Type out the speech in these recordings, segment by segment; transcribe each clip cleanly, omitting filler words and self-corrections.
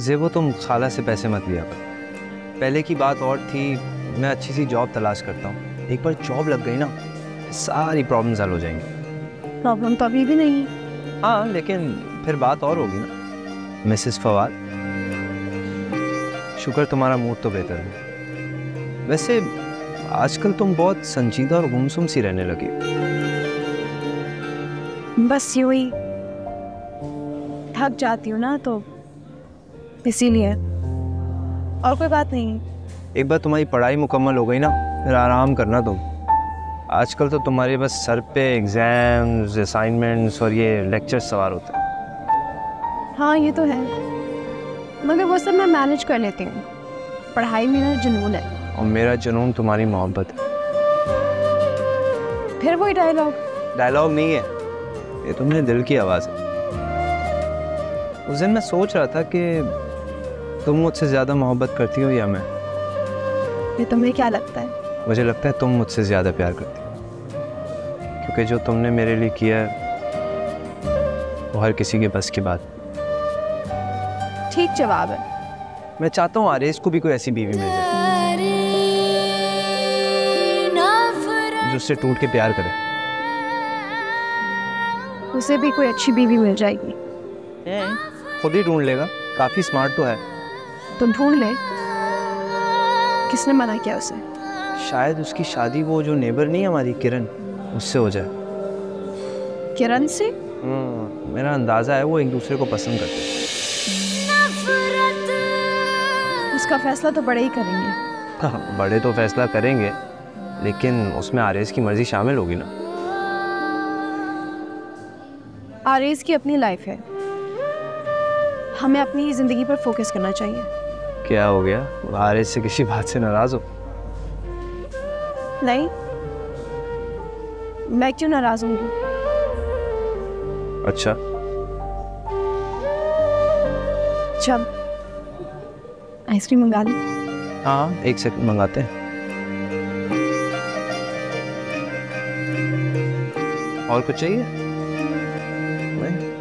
ज़ेबो तुम खाला से पैसे मत लिया कर। पहले की बात और थी, मैं अच्छी सी जॉब तलाश करता हूँ। एक बार जॉब लग गई ना, सारी प्रॉब्लम्स हल हो जाएंगी। प्रॉब्लम तो अभी भी नहीं। हाँ, लेकिन फिर बात और होगी ना। मिसेस फवाद, शुक्र तुम्हारा मूड तो बेहतर है। वैसे आजकल तुम बहुत संजीदा और गुमसुम सी रहने लगी। बस यूं ही थक जाती हूँ ना, तो इसीलिए, और कोई बात नहीं। एक बार तुम्हारी पढ़ाई मुकम्मल हो गई ना, फिर आराम करना तुम। आजकल तो तुम्हारे बस सर पे एग्जाम्स, असाइनमेंट्स और ये लेक्चर्स सवार होते हैं। हाँ ये तो है, मगर वो सब मैं मैनेज कर लेती हूँ। पढ़ाई मेरा जुनून है। और मेरा जुनून तुम्हारी मोहब्बत है। फिर वही डायलॉग। डायलॉग नहीं है, ये तुम्हारे दिल की आवाज़ है। उस दिन मैं सोच रहा था कि तुम मुझसे ज़्यादा मोहब्बत करती हो या मैं। ये तुम्हें क्या लगता है? मुझे लगता है तुम मुझसे ज़्यादा प्यार करती हो, क्योंकि जो तुमने मेरे लिए किया है वो हर किसी के बस की बात। ठीक जवाब है। मैं चाहता हूँ आरेज को भी कोई ऐसी बीवी मिल जाए जो उससे टूट के प्यार करे। उसे भी कोई अच्छी बीवी मिल जाएगी। खुद ही ढूंढ लेगा, काफ़ी स्मार्ट तो है। तुम ढूंढ ले। किसने मना किया उसे? शायद उसकी शादी वो जो नेबर नहीं है हमारी किरण, उससे हो जाए। किरण से? मेरा अंदाज़ा है वो एक दूसरे को पसंद करते हैं। उसका फैसला तो बड़े ही करेंगे। हाँ, बड़े तो फैसला करेंगे, लेकिन उसमें आरेज की मर्जी शामिल होगी ना। आरेज की अपनी लाइफ है, हमें अपनी जिंदगी पर फोकस करना चाहिए। क्या हो गया, आरेज से किसी बात से नाराज हो? नहीं, मैं क्यों नाराज होंगी? अच्छा, चल आइसक्रीम मंगा ली। हाँ, एक सेकंड मंगाते हैं। और कुछ चाहिए? नहीं?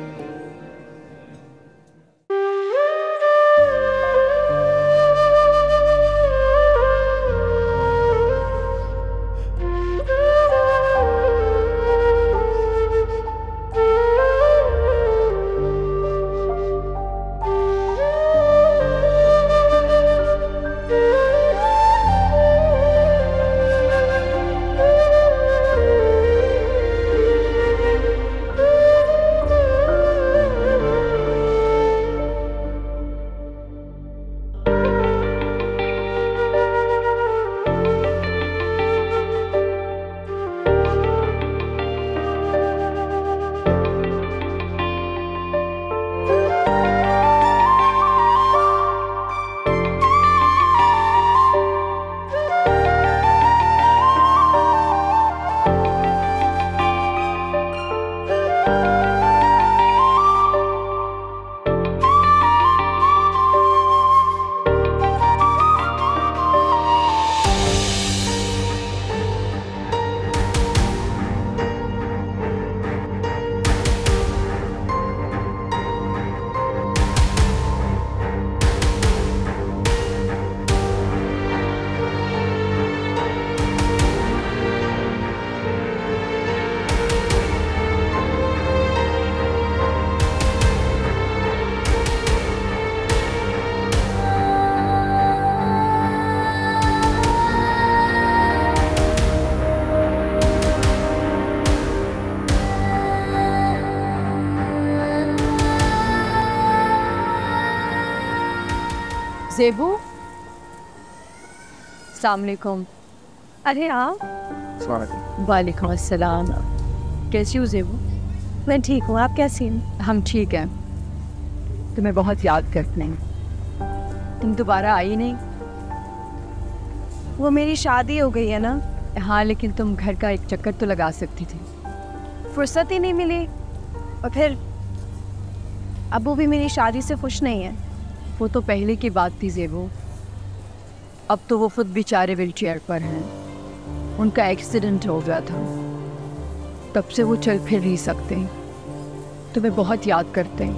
ज़ेबू, अस्सलाम वालेकुम। अरे आप? वालेकुम अस्सलाम। कैसी हो ज़ेबू? मैं ठीक हूँ, आप कैसी हैं? हम ठीक हैं। तुम्हें बहुत याद करते हैं। तुम दोबारा आई नहीं। वो मेरी शादी हो गई है ना। हाँ, लेकिन तुम घर का एक चक्कर तो लगा सकती थी। फुर्सत ही नहीं मिली, और फिर अबू भी मेरी शादी से खुश नहीं है। वो तो पहले की बात थी ज़ेबू, अब तो वो खुद बेचारे व्हील चेयर पर हैं। उनका एक्सीडेंट हो गया था, तब से वो चल फिर नहीं सकते। तुम्हें बहुत याद करते हैं।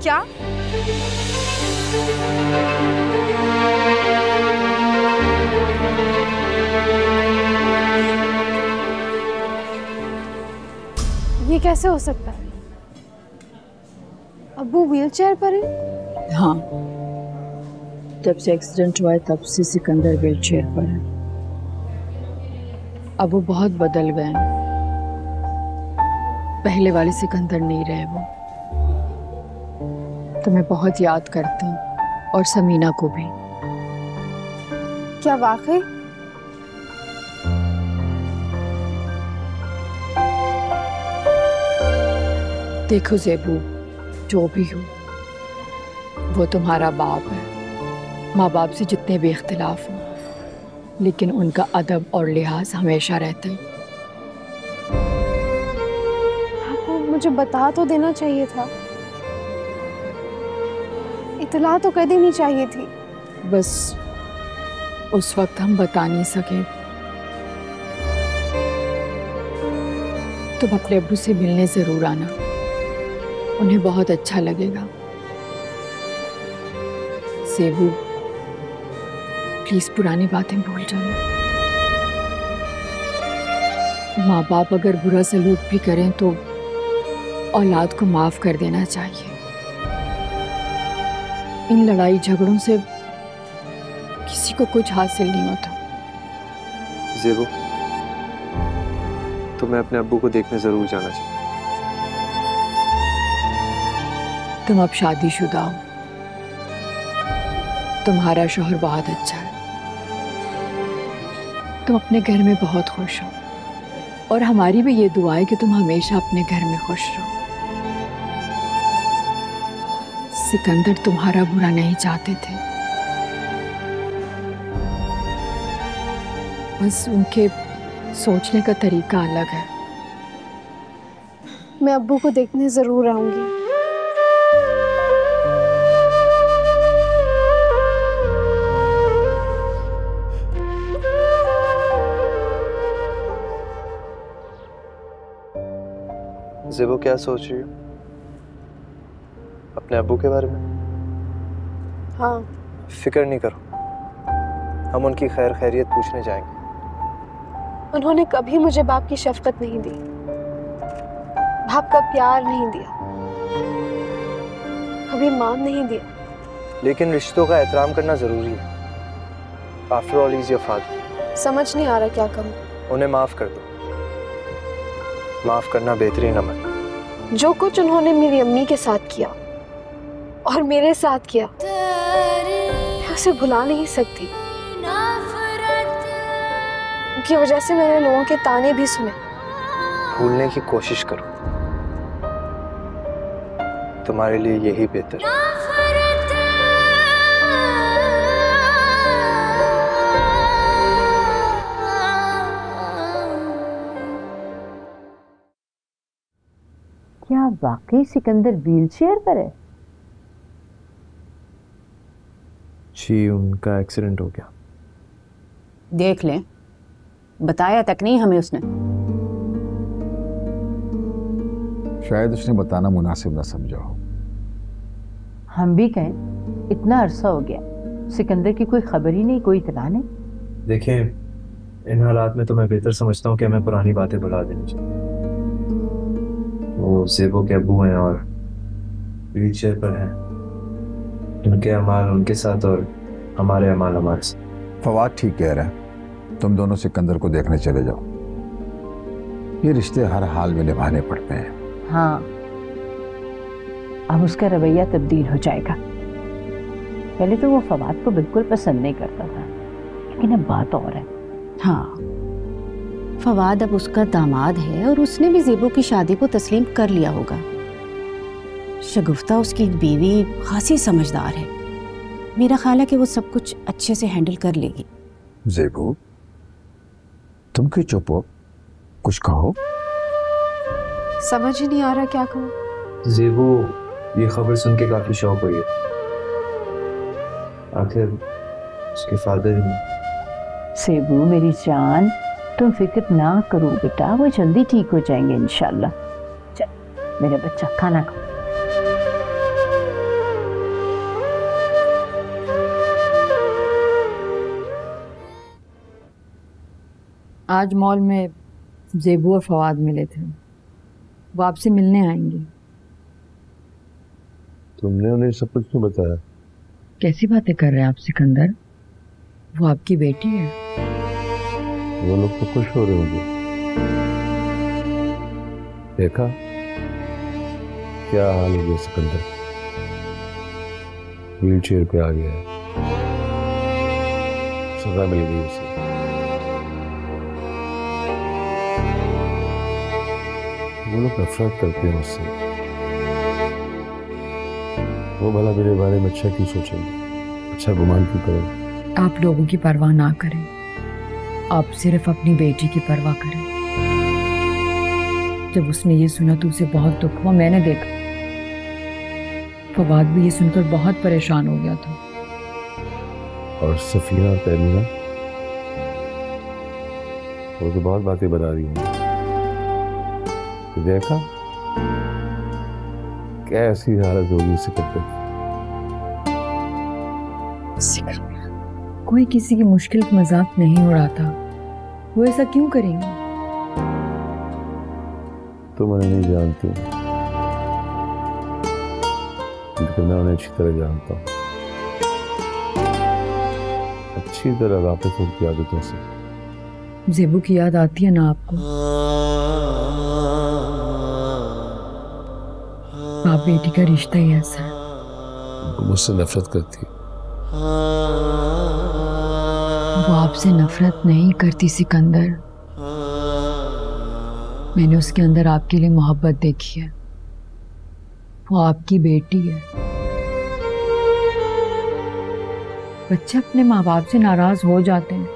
क्या? ये कैसे हो सकता है? अब्बू व्हीलचेयर पर है? हाँ, जब से एक्सीडेंट हुआ है तब से सिकंदर व्हीलचेयर पर है। अब वो बहुत बदल गए हैं, पहले वाले सिकंदर नहीं रहे वो। तुम्हें बहुत याद करते हैं और समीना को भी। क्या वाकई? देखो ज़ेबू, जो भी हो वो तुम्हारा बाप है। माँ बाप से जितने भी इख्तिलाफ हो, लेकिन उनका अदब और लिहाज हमेशा रहता है। आपको मुझे बता तो देना चाहिए था, इतला तो कर देनी चाहिए थी। बस उस वक्त हम बता नहीं सके। तुम अपने अब्बू से मिलने जरूर आना, उन्हें बहुत अच्छा लगेगा। ज़ेबू, प्लीज पुरानी बातें भूल जाओ। माँ बाप अगर बुरा सलूक भी करें तो औलाद को माफ कर देना चाहिए। इन लड़ाई झगड़ों से किसी को कुछ हासिल नहीं होता। ज़ेबू, तुम्हें अपने अब्बू को देखने जरूर जाना चाहिए। तुम अब शादीशुदा हो, तुम्हारा शौहर बहुत अच्छा है, तुम अपने घर में बहुत खुश हो, और हमारी भी ये दुआ है कि तुम हमेशा अपने घर में खुश रहो। सिकंदर तुम्हारा बुरा नहीं चाहते थे, बस उनके सोचने का तरीका अलग है। मैं अब्बू को देखने जरूर आऊंगी। ज़ेबू, क्या सोच रही हो अपने अब्बू के बारे में? हाँ, फिक्र नहीं करो, हम उनकी खैर खैरियत पूछने जाएंगे। उन्होंने कभी मुझे बाप की शफकत नहीं दी, बाप का प्यार नहीं दिया, कभी मान नहीं दिया। लेकिन रिश्तों का एहतराम करना जरूरी है। After all is your father. समझ नहीं आ रहा क्या करूं। उन्हें माफ कर दो, माफ करना बेहतरीन अमल। जो कुछ उन्होंने मेरी अम्मी के साथ किया और मेरे साथ किया, मैं उसे भुला नहीं सकती। उनकी वजह से मैंने लोगों के ताने भी सुने। भूलने की कोशिश करो, तुम्हारे लिए यही बेहतर है। क्या वाकई सिकंदर व्हीलचेयर पर है? जी, उनका एक्सीडेंट हो गया। देख लें, बताया तक नहीं हमें उसने। शायद उसने बताना मुनासिब ना समझा हो। हम भी कहें, इतना अरसा हो गया, सिकंदर की कोई खबर ही नहीं, कोई इत्तला नहीं। देखिए, इन हालात में तो मैं बेहतर समझता हूँ कि हमें पुरानी बातें भुला देनी चाहिए। वो ज़ेबू के अब्बू हैं और व्हीलचेयर पर हैं। उनके अमाल उनके साथ और हमारे अमाल हमारे साथ। फवाद ठीक कह रहा है, तुम दोनों सिकंदर को देखने चले जाओ। ये रिश्ते हर हाल में निभाने पड़ते हैं। हाँ, अब उसका रवैया तब्दील हो जाएगा। पहले तो वो फवाद को बिल्कुल पसंद नहीं करता था, लेकिन अब बात और है। हाँ, फवाद अब उसका दामाद है और उसने भी ज़ेबू की शादी को तस्लीम कर लिया होगा। शगुफ्ता उसकी बीवी खासी समझदार है, मेरा ख्याल है कि वो सब कुछ अच्छे से हैंडल कर लेगी। ज़ेबू, तुम क्यों चुप हो? कुछ कहो। समझ ही नहीं आ रहा क्या कहूँ। ज़ेबू ये खबर सुन के काफी शौक हुई है। आखिर उसके फादर। ज़ेबू मेरी जान, तुम फिक्र ना करो बेटा, वो जल्दी ठीक हो जाएंगे इंशाल्लाह। चल मेरा बच्चा, खाना खाओ। आज मॉल में ज़ेबू और फवाद मिले थे, वो आपसे मिलने आएंगे। तुमने उन्हें सब कुछ क्यों बताया? कैसी बातें कर रहे हैं आप सिकंदर? वो आपकी बेटी है। वो लोग तो खुश हो रहे होंगे। देखा क्या हाल हो गया सिकंदर, व्हील चेयर पे आ गया है, सजा मिल गई उसे। वो लोग नफरत करते हैं मुझसे, वो भला मेरे बारे में अच्छा क्यों सोचेंगे, अच्छा गुमान क्यों करेंगे? आप लोगों की परवाह ना करें, आप सिर्फ अपनी बेटी की परवाह करें। जब उसने ये सुना तो उसे बहुत दुख हुआ, मैंने देखा। फवाद भी ये सुनकर बहुत परेशान हो गया था। और सफीना और तैमीना, वो तो बहुत बातें बना रही हैं। देखा क्या ऐसी हालत होगी सिकंदर? कोई किसी की मुश्किल का मजाक नहीं उड़ाता, वो ऐसा क्यों करेंगे? तुम उन्हें नहीं जानती, लेकिन मैं उन्हें अच्छी तरह जानता हूँ, अच्छी तरह वाकिफ हूँ उनकी आदतों से। ज़ेबू की याद आती है ना आपको? बाप बेटी का रिश्ता ही ऐसा है। वो मुझसे नफरत करती है। वो आपसे नफरत नहीं करती सिकंदर, मैंने उसके अंदर आपके लिए मोहब्बत देखी है। वो आपकी बेटी है। बच्चे अपने माँ बाप से नाराज हो जाते हैं,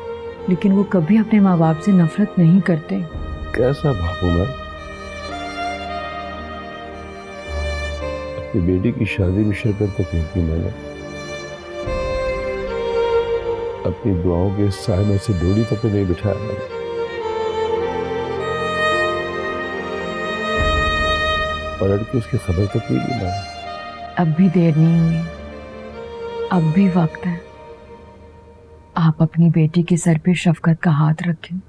लेकिन वो कभी अपने माँ बाप से नफरत नहीं करते। कैसा बाप हूं मैं? अपनी बेटी की शादी में शिरकत तक नहीं की मैंने, अपनी दुआओं के साए में से डोरी तक नहीं बिठाया मैंने। और लड़की उसकी खबर तक नहीं ली मैंने। अब भी देर नहीं हुई, अब भी वक्त है। आप अपनी बेटी के सर पे शफकत का हाथ रखें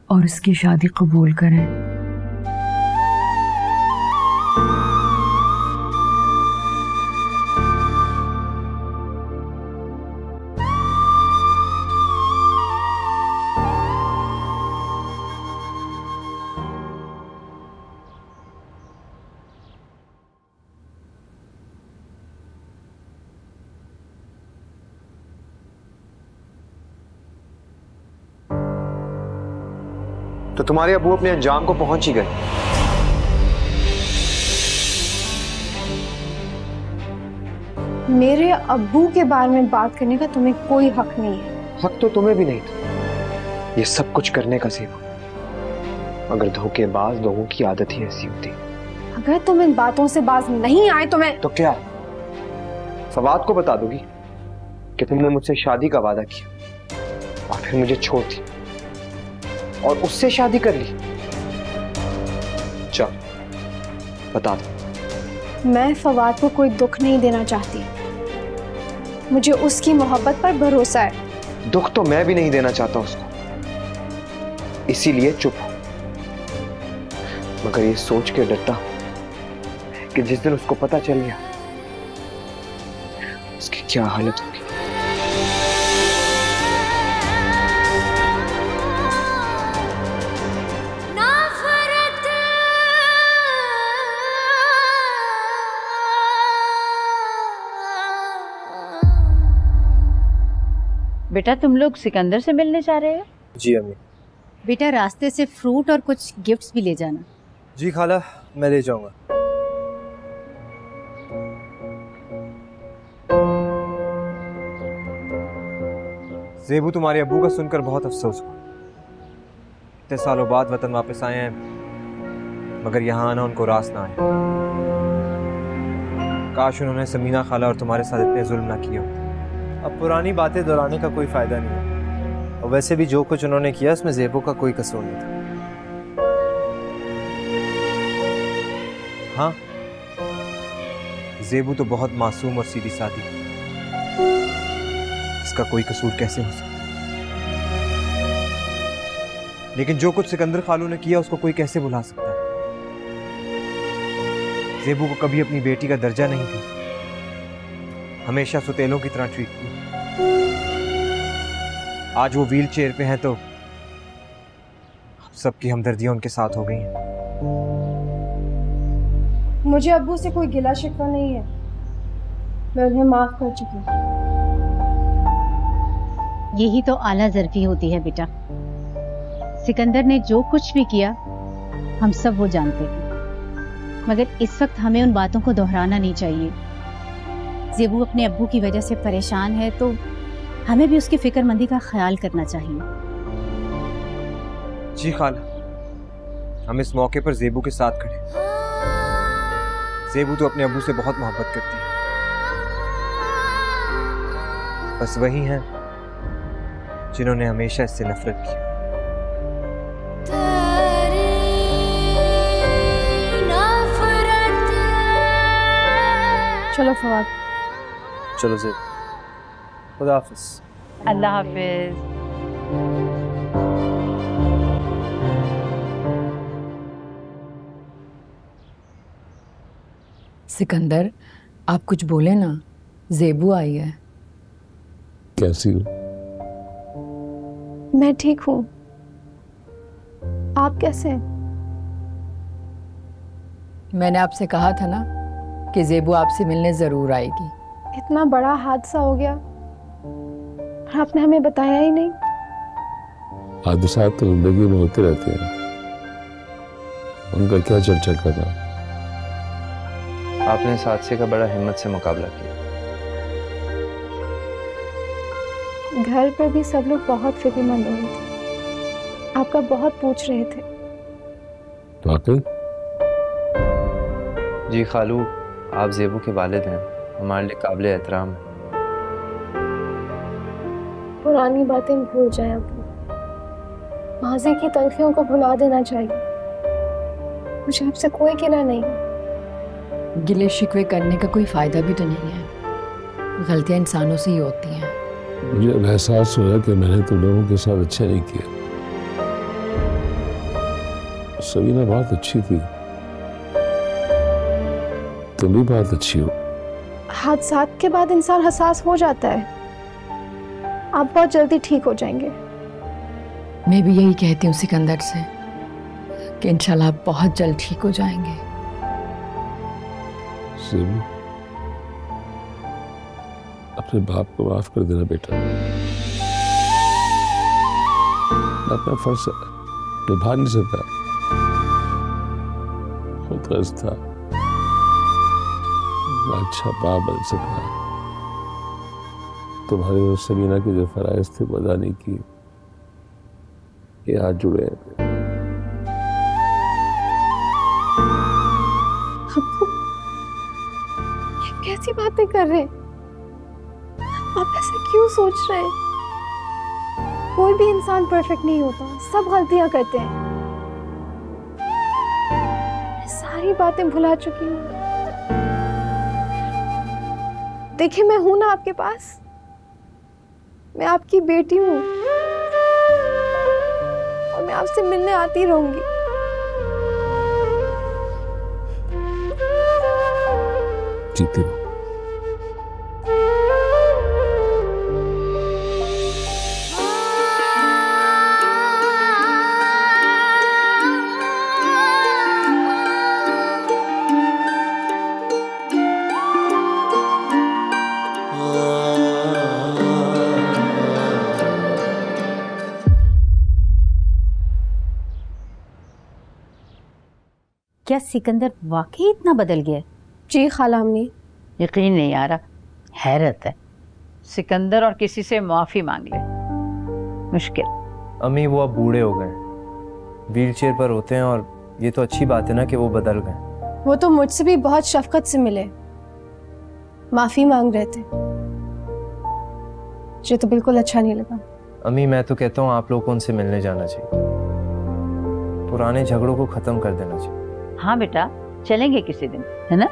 और उसकी शादी कबूल करें। तो तुम्हारे अबू अपने अंजाम को पहुंच ही गए। मेरे अब्बू के बारे में बात करने का तुम्हें कोई हक नहीं है। हक तो तुम्हें भी नहीं था ये सब कुछ करने का ज़ेबू, मगर धोखेबाज लोगों की आदत ही ऐसी होती। अगर तुम इन बातों से बाज नहीं आए तो मैं... तो क्या फवाद को बता दोगी कि तुमने मुझसे शादी का वादा किया और फिर मुझे छोड़ दी और उससे शादी कर ली? चल बता दो। मैं फवाद को कोई दुख नहीं देना चाहती, मुझे उसकी मोहब्बत पर भरोसा है। दुख तो मैं भी नहीं देना चाहता उसको, इसीलिए चुप हूं। मगर ये सोच के डरता कि जिस दिन उसको पता चल गया उसकी क्या हालत होगी। बेटा तुम लोग सिकंदर से मिलने जा रहे हो? जी अम्मी। बेटा रास्ते से फ्रूट और कुछ गिफ्ट्स भी ले जाना। जी खाला, मैं ले जाऊंगा। ज़ेबू तुम्हारे अब्बू का सुनकर बहुत अफसोस हुआ। इतने सालों बाद वतन वापस आए हैं, मगर यहाँ आना उनको रास ना आए। काश उन्होंने समीना खाला और तुम्हारे साथ इतने जुल्म ना किए होते। अब पुरानी बातें दोहराने का कोई फायदा नहीं है, और वैसे भी जो कुछ उन्होंने किया उसमें ज़ेबू का कोई कसूर नहीं था। हाँ, ज़ेबू तो बहुत मासूम और सीधी सादी, इसका कोई कसूर कैसे हो सकता? लेकिन जो कुछ सिकंदर खालू ने किया उसको कोई कैसे भुला सकता है। ज़ेबू को कभी अपनी बेटी का दर्जा नहीं दी, हमेशा सुतेलों की तरह ट्रीट की। आज वो व्हील चेयर पे हैं तो सबकी हमदर्दियां उनके साथ हो गई हैं। मुझे अब्बू से कोई गिला शिकवा नहीं है, मैं उन्हें माफ कर चुकी हूँ। यही तो आला ज़र्फी होती है बेटा। सिकंदर ने जो कुछ भी किया हम सब वो जानते हैं, मगर इस वक्त हमें उन बातों को दोहराना नहीं चाहिए। ज़ेबू अपने अब्बू की वजह से परेशान है तो हमें भी उसकी फिक्रमंदी का ख्याल करना चाहिए। जी खाला, हम इस मौके पर ज़ेबू के साथ खड़े। ज़ेबू तो अपने अब्बू से बहुत मोहब्बत करती है, बस वही हैं जिन्होंने हमेशा इससे नफरत की। चलो फवाद। चलो ज़ेबू, खुदा हाफिज़। अल्लाह हाफिज। सिकंदर, आप कुछ बोले ना, ज़ेबू आई है। कैसी हो? मैं ठीक हूँ, आप कैसे हैं? मैंने आपसे कहा था ना कि ज़ेबू आपसे मिलने ज़रूर आएगी। इतना बड़ा हादसा हो गया और आपने हमें बताया ही नहीं। हादसात तो जिंदगी में होते रहते हैं, उनका क्या चर्चा करना। आपने इस हादसे का बड़ा हिम्मत से मुकाबला किया। घर पर भी सब लोग बहुत फिक्रमंद हो रहे थे, आपका बहुत पूछ रहे थे। वाकई? जी खालू, आप ज़ेबू के वालिद हैं, हमारे लिए काबिल एहतराम है। पुरानी बातें भूल जाए अब्बू, माज़ी की तलखियों को भुला देना चाहिए। मुझे आपसे कोई गिला नहीं। गिले शिकवे करने का कोई फ़ायदा भी तो नहीं है, गलतियाँ इंसानों से ही होती हैं। मुझे एहसास हुआ कि मैंने तो लोगों के साथ अच्छा नहीं किया। सबीना बहुत अच्छी थी, तुम भी बहुत अच्छी हो। हादसात के बाद इंसान हसास हो जाता है, आप बहुत जल्दी ठीक हो जाएंगे। मैं भी यही कहती हूँ सिकंदर से कि इंशाल्लाह आप बहुत जल्द ठीक हो जाएंगे। ज़ेबू, अपने बाप को माफ कर देना बेटा। मैं अपना फर्ज निभा नहीं सका, खुद गलत था, मैं अच्छा बाप बन सका। तुम्हारे और सबीना के जो फराइज थे वो अदा नहीं किए, ये हाथ जुड़े हैं। कैसी बातें कर रहे हैं आप? ऐसे क्यों सोच रहे हैं? कोई भी इंसान परफेक्ट नहीं होता, सब गलतियां करते हैं। मैं सारी बातें भुला चुकी हूँ। देखिए, मैं हूं ना आपके पास, मैं आपकी बेटी हूँ और मैं आपसे मिलने आती रहूंगी। जीते रहो। क्या सिकंदर वाकई इतना बदल गया? जी खाला अम्मी। यकीन नहीं आ रहा, हैरत है। सिकंदर और किसी से माफी मांग ले, मुश्किल। अम्मी, वो अब बूढ़े हो गए, व्हील चेयर पर होते हैं, और ये तो अच्छी बात है ना कि वो बदल गए। वो तो मुझसे भी बहुत शफकत से मिले, माफी मांग रहे थे। मुझे तो बिल्कुल अच्छा नहीं लगा। अम्मी, मैं तो कहता हूँ आप लोगों को उनसे मिलने जाना चाहिए, पुराने झगड़ों को खत्म कर देना चाहिए। हाँ बेटा, चलेंगे किसी दिन, है ना?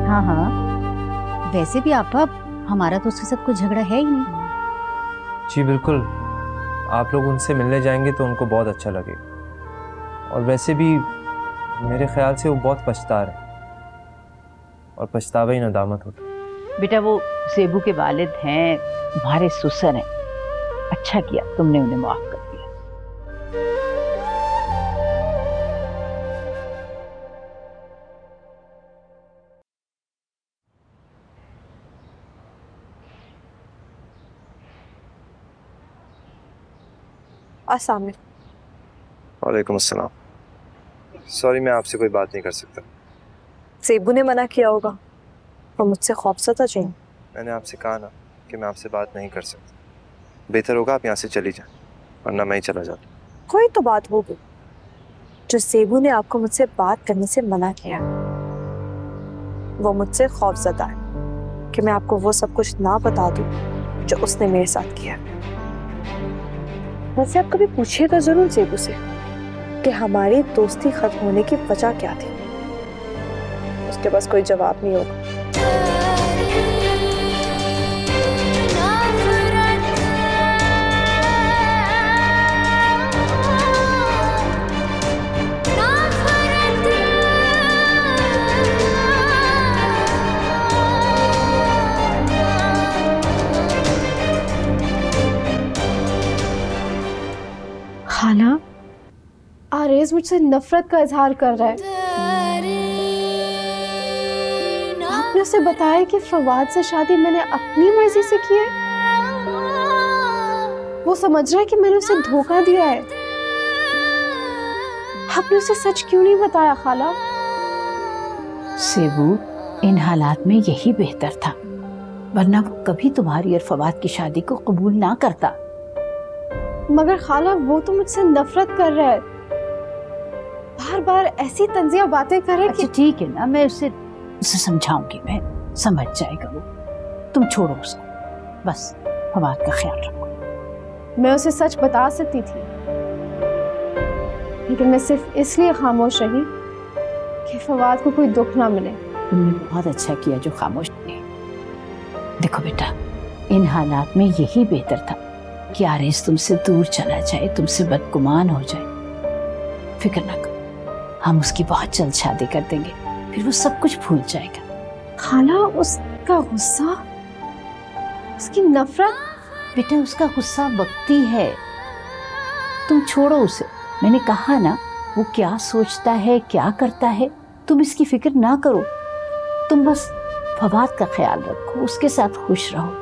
हाँ हाँ, वैसे भी आपा हमारा तो उसके साथ कोई झगड़ा है ही नहीं। जी बिल्कुल, आप लोग उनसे मिलने जाएंगे तो उनको बहुत अच्छा लगेगा। और वैसे भी मेरे ख्याल से वो बहुत पछता रहे, और पछतावा ही नदामत होता। बेटा वो ज़ेबू के वालिद हैं, तुम्हारे सुसर हैं, अच्छा किया तुमने उन्हें माफ कर दिया। अस्सलाम वालेकुम। वालेकुम अस्सलाम। सॉरी, मैं आपसे कोई बात नहीं कर सकता। ज़ेबू ने मना किया होगा, वो मुझसे खौफज़दा चाहिए। मैंने आपसे कहा ना कि मैं आपसे बात नहीं कर सकता। बेहतर होगा आप यहाँ से चली जाएं, वरना मैं ही चला जाता। कोई तो बात होगी जो ज़ेबू ने आपको मुझसे बात करने से मना किया। वो मुझसे खौफज़दा है कि मैं आपको वो सब कुछ ना बता दूं जो उसने मेरे साथ किया। वैसे आप कभी पूछिएगा जरूर ज़ेबू से कि हमारी दोस्ती खत्म होने की वजह क्या थी। उसके पास कोई जवाब नहीं होगा। खाला, आरेज मुझसे नफरत का इजहार कर रहा है। आपने उसे बताया कि फवाद से शादी मैंने अपनी मर्जी से की है। वो समझ रहा है कि मैंने उसे धोखा दिया है। आपने उसे सच क्यों नहीं बताया खाला? ज़ेबू, इन हालात में यही बेहतर था, वरना वो कभी तुम्हारी और फवाद की शादी को कबूल ना करता। मगर खाला, वो तो मुझसे नफरत कर रहा है, बार बार ऐसी तंजिया बातें कर रहा है। अच्छा ठीक है ना, मैं उसे समझाऊंगी, मैं समझ जाएगा वो। तुम छोड़ो उसको, बस फवाद का ख्याल रखो। मैं उसे सच बता सकती थी, लेकिन मैं सिर्फ इसलिए खामोश रही कि फवाद को कोई दुख ना मिले। तुमने बहुत अच्छा किया जो खामोश रही। देखो बेटा, इन हालात में यही बेहतर था कि आरिस तुमसे दूर चला जाए, तुमसे बदगुमान हो जाए। फिक्र ना करो, हम उसकी बहुत जल्द शादी कर देंगे, फिर वो सब कुछ भूल जाएगा। खाला, उसका गुस्सा, उसकी नफरत। बेटा उसका गुस्सा वक्ती है, तुम छोड़ो उसे। मैंने कहा ना, वो क्या सोचता है क्या करता है तुम इसकी फिक्र ना करो। तुम बस फवाद का ख्याल रखो, उसके साथ खुश रहो।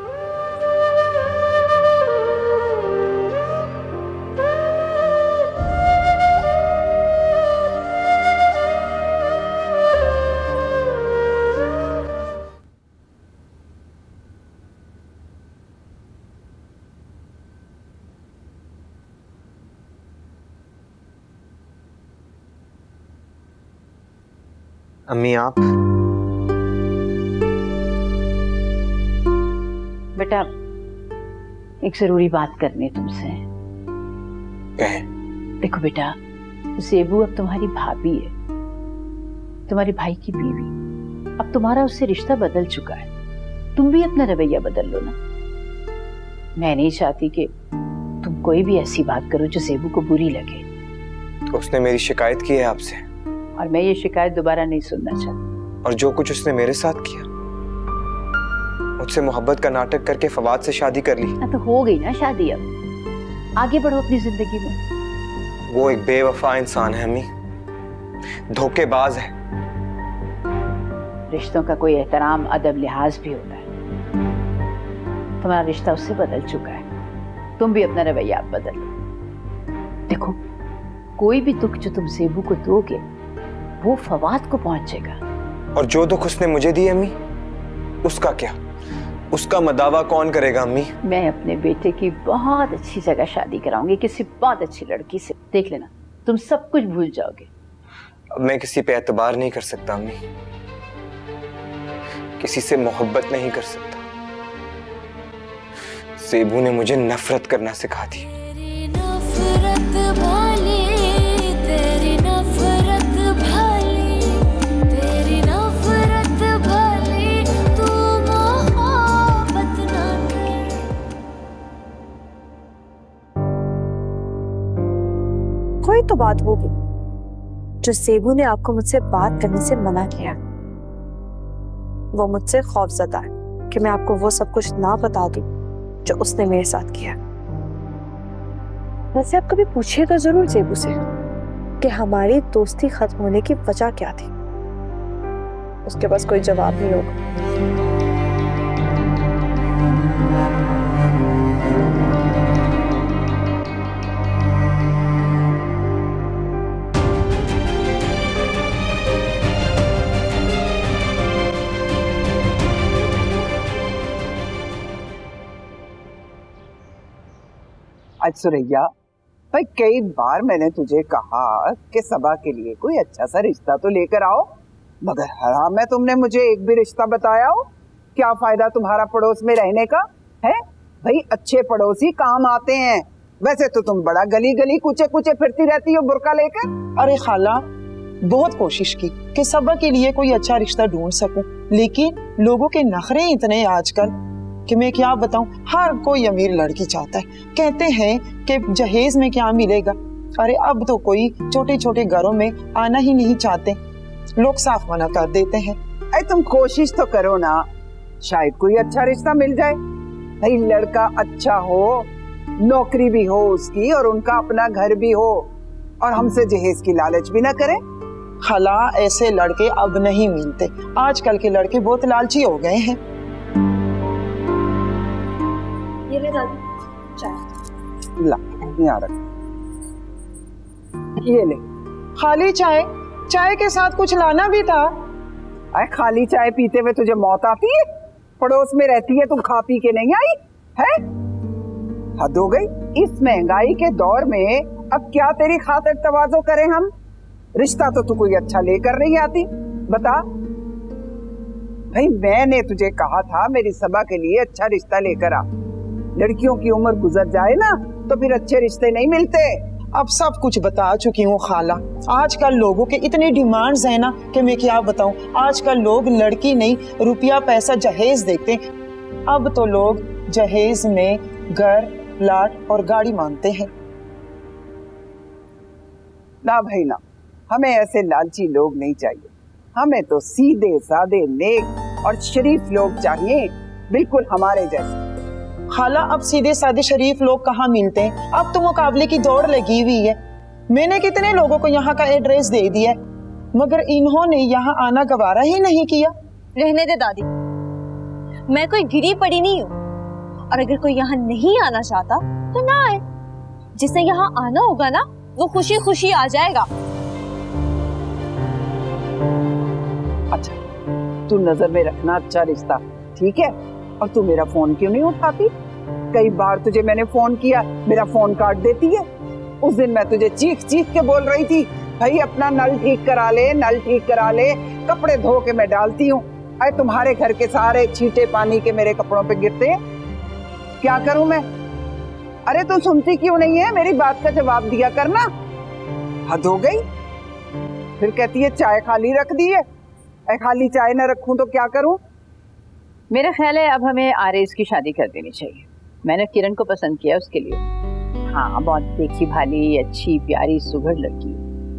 अम्मी आप? बेटा एक जरूरी बात करनी है तुमसे। कहें। देखो बेटा, ज़ेबू अब तुम्हारी भाभी है, तुम्हारी भाई की बीवी। अब तुम्हारा उससे रिश्ता बदल चुका है, तुम भी अपना रवैया बदल लो ना। मैं नहीं चाहती कि तुम कोई भी ऐसी बात करो जो ज़ेबू को बुरी लगे। उसने मेरी शिकायत की है आपसे, और मैं ये शिकायत दोबारा नहीं सुनना चाहती। और जो कुछ उसने मेरे साथ किया, मुझसे मोहब्बत का नाटक करके फवाद से शादी कर ली। तो हो गई ना शादी, अब आगे बढ़ो अपनी जिंदगी में। वो एक बेवफा इंसान है अम्मी, धोखेबाज है। रिश्तों का कोई एहतराम अदब लिहाज भी होता है। तुम्हारा रिश्ता उससे बदल चुका है, तुम भी अपना रवैया बदल लो। देखो, कोई भी दुख जो तुम ज़ेबू को दोगे वो फवाद को पहुंचेगा। और जो दुख उसने मुझे दी अम्मी, उसका क्या? उसका मदावा कौन करेगा अम्मी? मैं अपने बेटे की बहुत अच्छी जगह शादी कराऊंगी, किसी बहुत अच्छी लड़की से। देख लेना, तुम सब कुछ भूल जाओगे। अब मैं किसी पे एतबार नहीं कर सकता अम्मी, किसी से मोहब्बत नहीं कर सकता। ज़ेबू ने मुझे नफरत करना सिखा दी। कोई तो बात होगी जो सेबू ने आपको मुझसे बात करने से मना किया, वो मुझसे खौफजदा है कि मैं आपको वो सब कुछ ना बता दूं जो उसने मेरे साथ किया। वैसे आप कभी पूछिएगा जरूर सेबू से कि हमारी दोस्ती खत्म होने की वजह क्या थी। उसके पास कोई जवाब नहीं होगा। आज सुरैया भाई, कई बार मैंने तुझे कहा कि सबा के लिए कोई अच्छा सा रिश्ता तो लेकर आओ, मगर हराम में तुमने मुझे एक भी रिश्ता बताया हो। क्या फायदा तुम्हारा पड़ोस में रहने का है? भाई अच्छे पड़ोसी काम आते हैं। वैसे तो तुम बड़ा गली गली कूचे कूचे फिरती रहती हो बुर्का लेकर। अरे खाला, बहुत कोशिश की कि सबा के लिए कोई अच्छा रिश्ता ढूंढ सकूं, लेकिन लोगों के नखरे इतने आजकल कि मैं क्या बताऊं। हर कोई अमीर लड़की चाहता है, कहते हैं कि जहेज में क्या मिलेगा। अरे अब तो कोई छोटे छोटे घरों में आना ही नहीं चाहते, लोग साफ मना कर देते हैं। अरे तुम कोशिश तो करो ना, शायद कोई अच्छा रिश्ता मिल जाए। भाई लड़का अच्छा हो, नौकरी भी हो उसकी और उनका अपना घर भी हो, और हमसे जहेज की लालच भी ना करे। खाला, ऐसे लड़के अब नहीं मिलते। आजकल के लड़के बहुत लालची हो गए हैं। ये ले दादी चाय। ला यहाँ रख, ये ले। खाली चाय? चाय के साथ कुछ लाना भी था। अरे खाली चाय पीते हुए तुझे मौत आती है? पड़ोस में रहती है, तुम खा पी के नहीं आई है? हद हो गई। इस महंगाई के दौर में अब क्या तेरी खातिर तवाज़ो करें हम? रिश्ता तो तू कोई अच्छा लेकर नहीं आती, बता। भाई मैंने तुझे कहा था मेरी सबा के लिए अच्छा रिश्ता लेकर आ। लड़कियों की उम्र गुजर जाए ना तो फिर अच्छे रिश्ते नहीं मिलते। अब सब कुछ बता चुकी हूँ खाला। आजकल लोगों के इतने डिमांड्स हैं ना कि मैं क्या बताऊँ। आजकल लोग लड़की नहीं, रुपया पैसा जहेज देखते हैं। अब तो लोग जहेज में घर, प्लाट और गाड़ी मांगते हैं। ना भाई ना, हमें ऐसे लालची लोग नहीं चाहिए। हमें तो सीधे साधे नेक और शरीफ लोग चाहिए, बिल्कुल हमारे जैसे। खाला, अब सीधे साधे शरीफ लोग कहाँ मिलते हैं? अब तो मुकाबले की दौड़ लगी हुई है। मैंने कितने लोगों को यहाँ का एड्रेस दे दिया है, मगर इन्होंने यहाँ आना गवारा ही नहीं किया। रहने दे दादी, मैं कोई गिरी पड़ी नहीं हूँ, और अगर कोई यहाँ नहीं आना चाहता तो ना आए। जिसने यहाँ आना होगा ना, वो खुशी खुशी आ जाएगा। अच्छा, तू नजर में रखना अच्छा रिश्ता, ठीक है? और तू मेरा फोन क्यों नहीं उठाती? कई बार तुझे मैंने फोन किया, मेरा फोन काट देती है। उस दिन मैं तुझे चीख चीख के बोल रही थी, भाई अपना नल ठीक करा ले, नल ठीक करा ले, कपड़े धो के मैं डालती हूँ। अरे तुम्हारे घर के सारे छींटे पानी के मेरे कपड़ों पे गिरते हैं, क्या करूं मैं? अरे तू सुनती क्यों नहीं है? मेरी बात का जवाब दिया करना। हद हो गई। फिर कहती है चाय खाली रख दी है। खाली चाय न रखूं तो क्या करूं? मेरा ख्याल है अब हमें आरेज की शादी कर देनी चाहिए। मैंने किरण को पसंद किया उसके लिए। हाँ, बहुत देखी भाली, अच्छी प्यारी सुघड़ लड़की,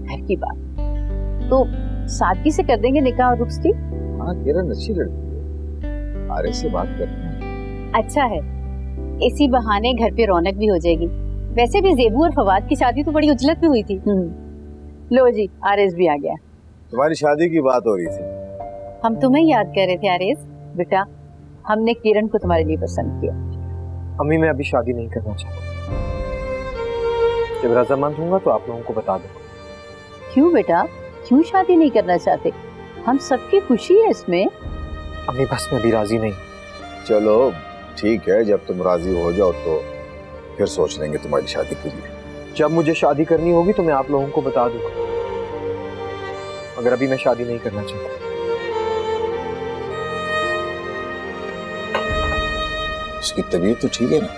घर की बात। तो सादगी से कर देंगे निकाह और रुख की। हाँ, किरण अच्छी लड़की है, आरेज से बात करते हैं। अच्छा है, इसी बहाने घर पे रौनक भी हो जाएगी। वैसे भी ज़ेबू और फवाद की शादी तो बड़ी उजलत में हुई थी। लो जी, आरेज भी आ गया। तुम्हारी शादी की बात हो रही थी। हम तुम्हें याद कर रहे थे आरेज। बेटा, हमने किरण को तुम्हारे लिए पसंद किया। अम्मी, मैं अभी शादी नहीं करना चाहता। जब रजामंद होऊंगा तो आप लोगों को बता दूंगा। क्यों बेटा, क्यों शादी नहीं करना चाहते? हम सबकी खुशी है इसमें। अम्मी बस मैं भी राजी नहीं। चलो ठीक है, जब तुम राजी हो जाओ तो फिर सोच लेंगे तुम्हारी शादी के लिए। जब मुझे शादी करनी होगी तो मैं आप लोगों को बता दूंगा, मगर अभी मैं शादी नहीं करना चाहता। उसकी तबीयत तो ठीक है ना?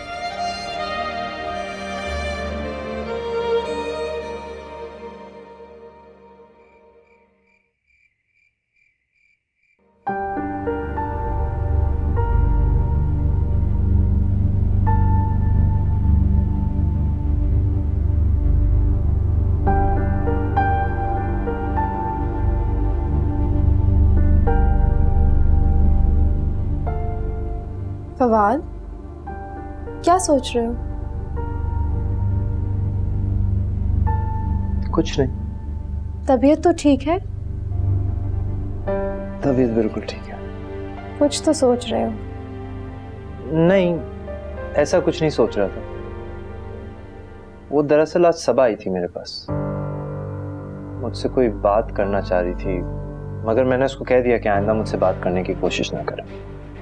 क्या सोच रहे हो? कुछ नहीं। तबीयत तो ठीक है? तबीयत बिल्कुल ठीक है। कुछ तो सोच रहे हो? नहीं, ऐसा कुछ नहीं सोच रहा था। वो दरअसल आज सबा आई थी मेरे पास, मुझसे कोई बात करना चाह रही थी, मगर मैंने उसको कह दिया कि आइंदा मुझसे बात करने की कोशिश ना करे।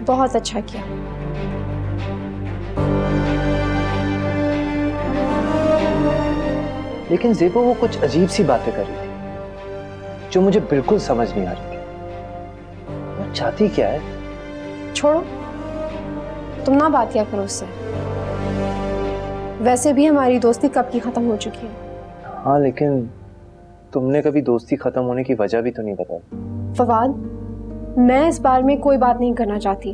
बहुत अच्छा किया। लेकिन ज़ेबो वो कुछ अजीब सी बातें कर रही थी जो मुझे बिल्कुल समझ नहीं आ रही थी। वो चाहती क्या है? छोड़ो, तुम ना बात किया करो उससे। वैसे भी हमारी दोस्ती कब की खत्म हो चुकी है। हाँ, लेकिन तुमने कभी दोस्ती खत्म होने की वजह भी तो नहीं बताई। फवाद, मैं इस बारे में कोई बात नहीं करना चाहती।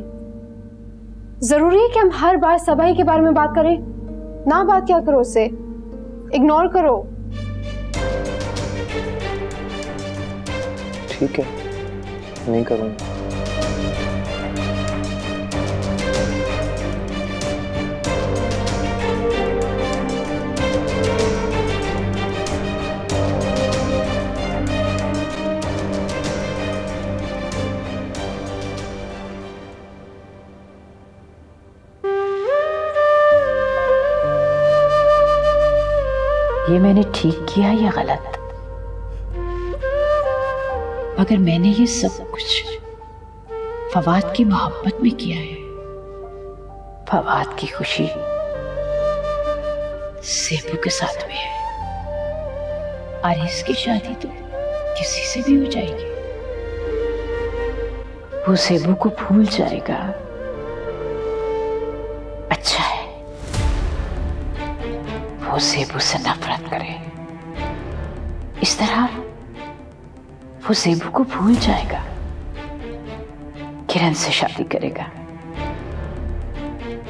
जरूरी है कि हम हर बार सबा ही के बारे में बात करें? ना बात क्या करो उससे, इग्नोर करो। ठीक है, नहीं करूंगा। ये मैंने ठीक किया या गलत? मगर मैंने ये सब कुछ फवाद की मोहब्बत में किया है। फवाद की खुशी ज़ेबू के साथ में है। आरिस की शादी तो किसी से भी हो जाएगी। वो ज़ेबू को भूल जाएगा। अच्छा है वो ज़ेबू से नफरत करे। इस तरह वो ज़ेबू को भूल जाएगा, किरण से शादी करेगा।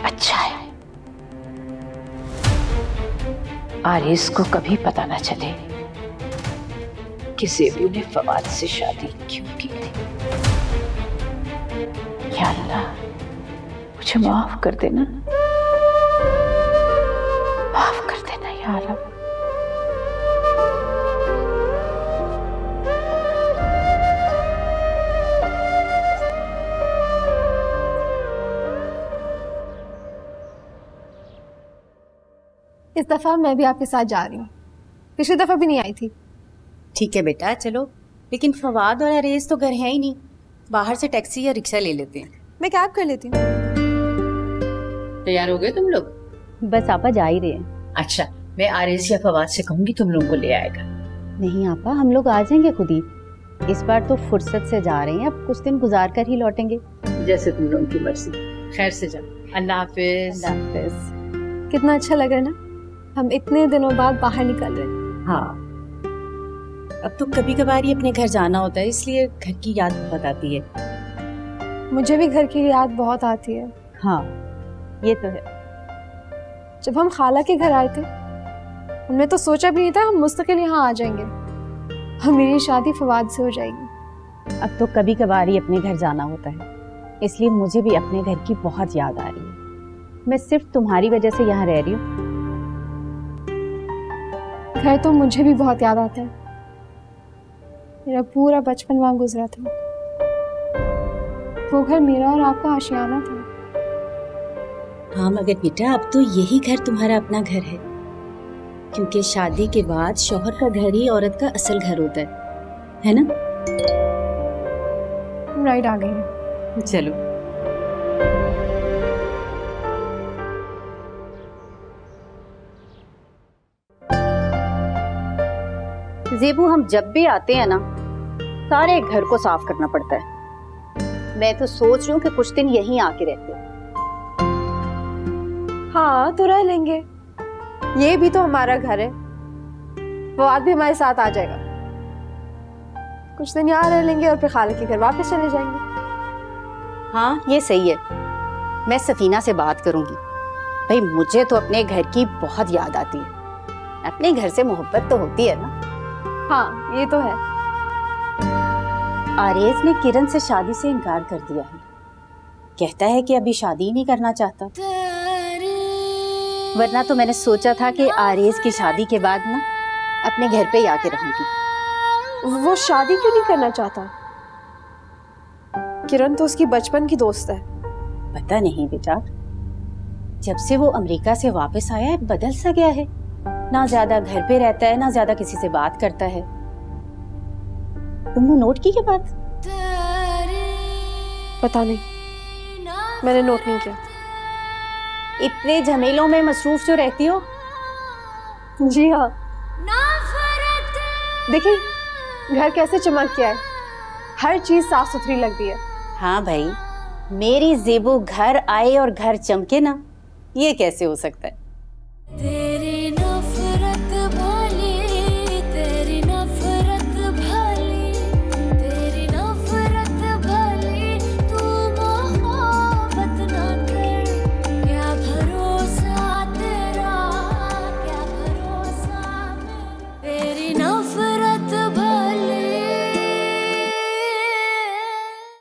अच्छा है आरिस को कभी पता ना चले कि ज़ेबू ने फवाद से शादी क्यों की थी। या अल्लाह, मुझे माफ कर देना, माफ कर देना या अल्लाह। इस दफा मैं भी आपके साथ जा रही हूँ, पिछली दफा भी नहीं आई थी। ठीक है बेटा, चलो। लेकिन फवाद और अरेज तो घर है ही नहीं, बाहर से टैक्सी या रिक्शा ले लेते हैं। मैं कैब कर लेती हूँ। तैयार हो गए तुम लोग? बस आपा जा ही रहे हैं। अच्छा, मैं आरिस या फवाद से कहूंगी तुम लोगों को ले आएगा। नहीं आपा, हम लोग आ जाएंगे खुद ही। इस बार तो फुर्सत से जा रहे हैं, अब कुछ दिन गुजार कर ही लौटेंगे। जैसे तुम लोगों की मर्जी। खैर से जाओ। अल्लाह हाफिज। अल्लाह हाफिज। कितना अच्छा लग रहा है ना, हम इतने दिनों बाद बाहर निकल रहे हैं। हाँ, अब तो कभी कभार ही अपने घर जाना होता है, इसलिए घर की याद बहुत आती है। मुझे भी घर की याद बहुत आती है। हाँ, ये तो है। जब हम खाला के घर आए थे, हमने तो सोचा भी नहीं था हम मुस्तकिल यहाँ आ जाएंगे और मेरी शादी फवाद से हो जाएगी। अब तो कभी कभार ही अपने घर जाना होता है, इसलिए मुझे भी अपने घर की बहुत याद आ रही है। मैं सिर्फ तुम्हारी वजह से यहाँ रह रही हूँ। घर तो मुझे भी बहुत याद आता है, मेरा पूरा बचपन वहाँ गुजरा था। वो घर मेरा और आपका आशियाना था। हाँ, मगर बेटा अब तो यही घर तुम्हारा अपना घर है, क्योंकि शादी के बाद शौहर का घर ही औरत का असल घर होता है ना? राइट, आ गई। चलो। ज़ेबू, हम जब भी आते हैं ना, सारे घर को साफ करना पड़ता है। मैं तो सोच रही हूँ कि कुछ दिन यहीं आके रहते। हाँ, तो रह लेंगे, ये भी तो हमारा घर है। फवाद भी हमारे साथ आ जाएगा। कुछ दिन यहाँ रह लेंगे और फिर खाला के घर वापस चले जाएंगे। हाँ, ये सही है। मैं सफीना से बात करूंगी। भाई, मुझे तो अपने घर की बहुत याद आती है। अपने घर से मोहब्बत तो होती है ना। हाँ, ये तो है। आरेज ने किरण से शादी से इनकार कर दिया है। कहता है कि अभी शादी ही नहीं करना चाहता। वरना तो मैंने सोचा था कि आरेज की शादी के बाद ना अपने घर पे ही आके रहूंगी। वो शादी क्यों नहीं करना चाहता? किरण तो उसकी बचपन की दोस्त है। पता नहीं बेटा, जब से वो अमेरिका से वापस आया है बदल सा गया है। ना ज्यादा घर पे रहता है, ना ज्यादा किसी से बात करता है। तुमने नोट की क्या बात? पता नहीं, मैंने नोट नहीं किया। इतने झमेलों में मसरूफ जो रहती हो। जी हाँ, देखिए घर कैसे चमक गया है, हर चीज साफ सुथरी लगती है। हाँ भाई, मेरी ज़ेबू घर आए और घर चमके ना, ये कैसे हो सकता है?